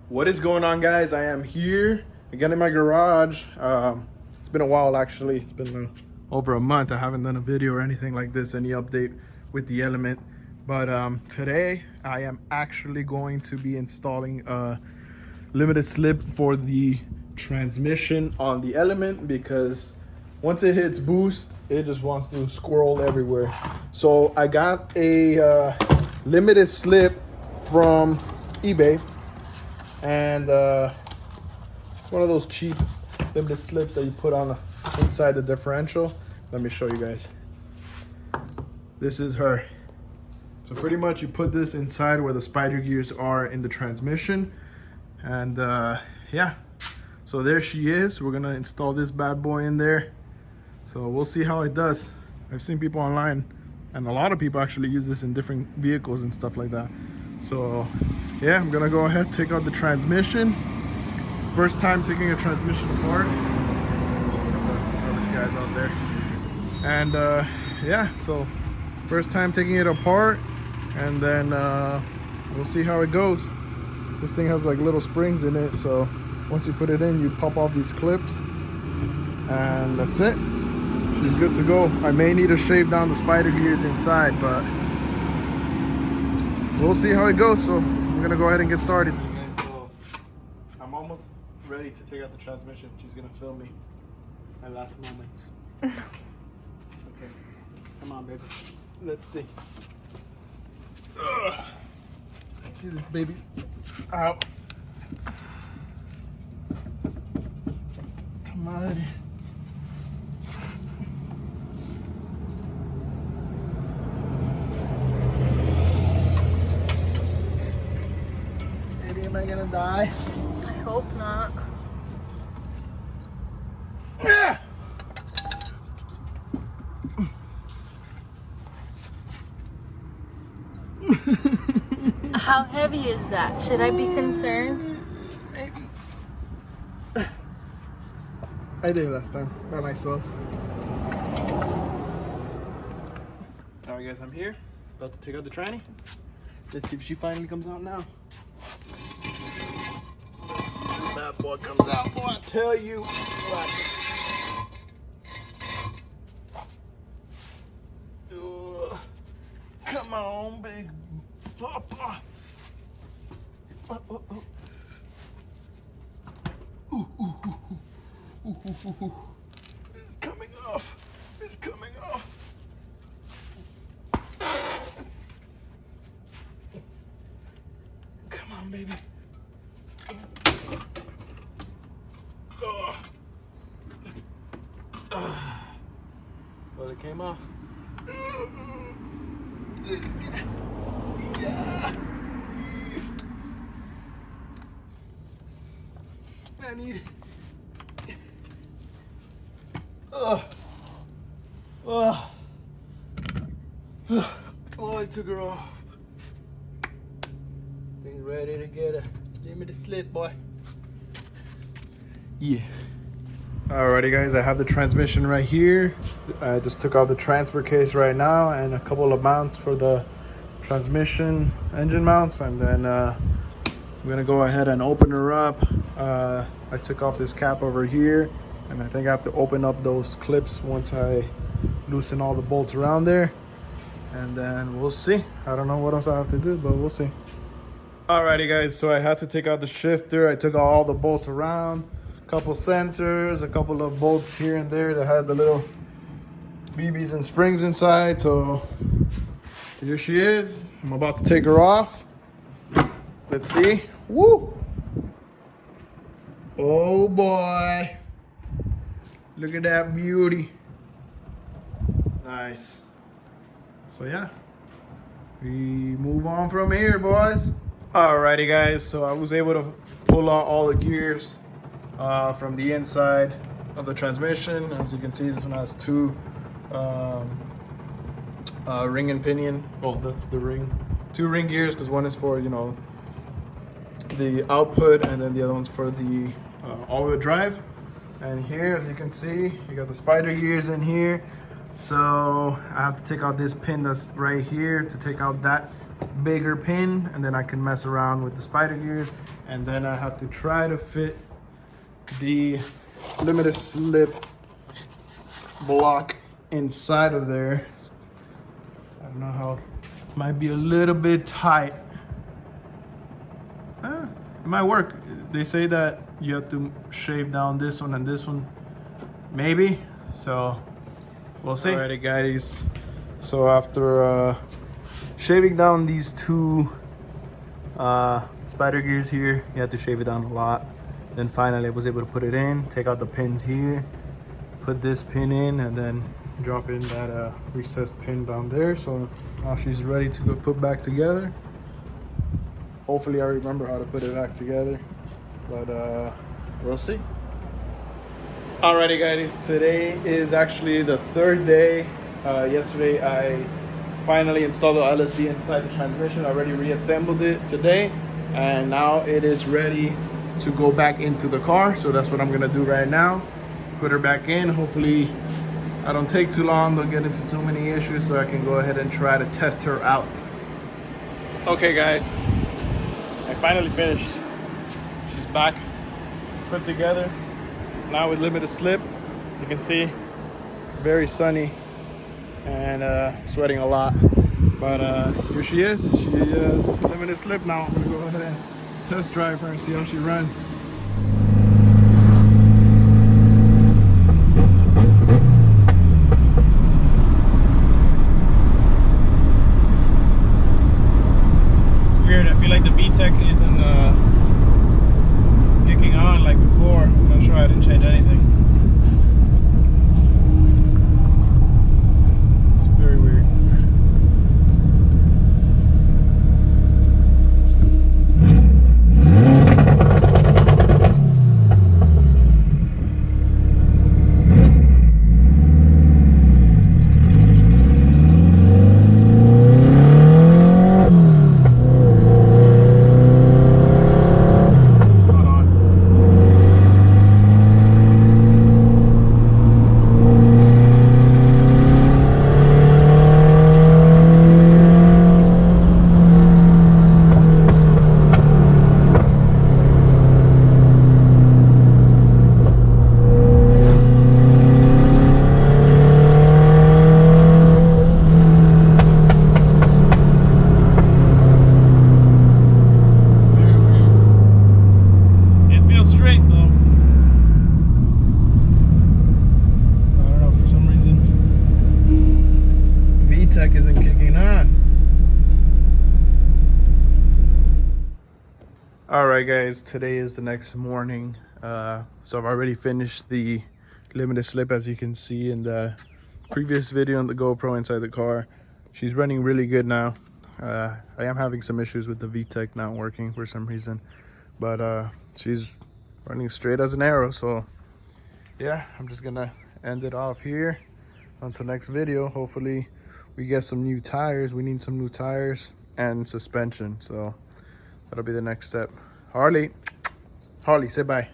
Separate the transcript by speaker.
Speaker 1: What is going on, guys? I am here again in my garage. It's been a while, actually. It's been over a month. I haven't done a video or anything like this, any update with the Element. But today I am actually going to be installing a limited slip for the transmission on the Element, because once it hits boost, it just wants to squirrel everywhere. So I got a limited slip from eBay, and one of those cheap limited slips that you put on inside the differential. Let me show you guys. This is her. So pretty much you put this inside where the spider gears are in the transmission, and yeah, so there she is. We're gonna install this bad boy in there, so we'll see how it does. I've seen people online, and a lot of people actually use this in different vehicles and stuff like that. So yeah, I'm gonna go ahead, take out the transmission. First time taking a transmission apart. Garbage guys out there. And yeah, so first time taking it apart, and then we'll see how it goes. This thing has like little springs in it, so once you put it in, you pop off these clips, and that's it. She's good to go. I may need to shave down the spider gears inside, but we'll see how it goes. So I'm gonna go ahead and get started. Okay, so I'm almost ready to take out the transmission. She's gonna film me my last moments. Okay, come on, baby. Let's see. Ugh. Let's see this baby's out. Come on. Am I gonna die?
Speaker 2: I hope not.
Speaker 1: Yeah.
Speaker 2: How heavy is that? Should I be concerned?
Speaker 1: Maybe. I did it last time by myself. Alright guys, I'm here. About to take out the tranny. Let's see if she finally comes out now. Let's see if that boy comes out. Boy, I tell you what. Come on, big papa. It's coming off. It's coming off. Come on, baby. Well, it came off. Yeah. I need it. Oh, I took her off. Thing's ready to get a limited slip, boy. Yeah. Alrighty guys, I have the transmission right here. I just took out the transfer case right now and a couple of mounts for the transmission engine mounts, and then I'm gonna go ahead and open her up. I took off this cap over here, and I think I have to open up those clips once I loosen all the bolts around there, and then we'll see. I don't know what else I have to do, but we'll see. Alrighty guys, so I had to take out the shifter. I took out all the bolts around, a couple sensors, a couple of bolts here and there that had the little BBs and springs inside. So here she is. I'm about to take her off. Let's see. Woo! Oh boy. Look at that beauty. Nice. So yeah, we move on from here, boys. Alrighty guys, so I was able to pull out all the gears from the inside of the transmission. As you can see, this one has two ring and pinion. Well, that's the ring. Two ring gears, because one is for, you know, the output, and then the other one's for the all-wheel drive. And here, as you can see, you got the spider gears in here. So I have to take out this pin that's right here to take out that bigger pin, and then I can mess around with the spider gears. And then I have to try to fit the limited slip block inside of there. I don't know how, might be a little bit tight. It might work. They say that you have to shave down this one and this one, maybe. So we'll see. Alrighty guys, so after shaving down these two spider gears here, you have to shave it down a lot. Then finally I was able to put it in, take out the pins here, put this pin in, and then drop in that recessed pin down there. So now she's ready to go put back together. Hopefully I remember how to put it back together, but we'll see. Alrighty guys, today is actually the third day. Yesterday I finally installed the LSD inside the transmission. I already reassembled it today, and now it is ready to go back into the car. So that's what I'm gonna do right now. Put her back in. Hopefully I don't take too long, don't get into too many issues, so I can go ahead and try to test her out. Okay guys, I finally finished. She's back, put together, now with limited slip. As you can see, very sunny and sweating a lot. But here she is. She is limited slip now. I'm gonna go ahead and test drive her and see how she runs. It's weird, I feel like the VTEC isn't kicking on like before. I'm not sure, I didn't change anything. It's very weird. Isn't kicking on. All right guys, today is the next morning. So I've already finished the limited slip, as you can see in the previous video on the GoPro inside the car. She's running really good now. I am having some issues with the VTEC not working for some reason, but she's running straight as an arrow. So yeah, I'm just gonna end it off here until next video. Hopefully we get some new tires. We need some new tires and suspension, so that'll be the next step. Harley, say bye.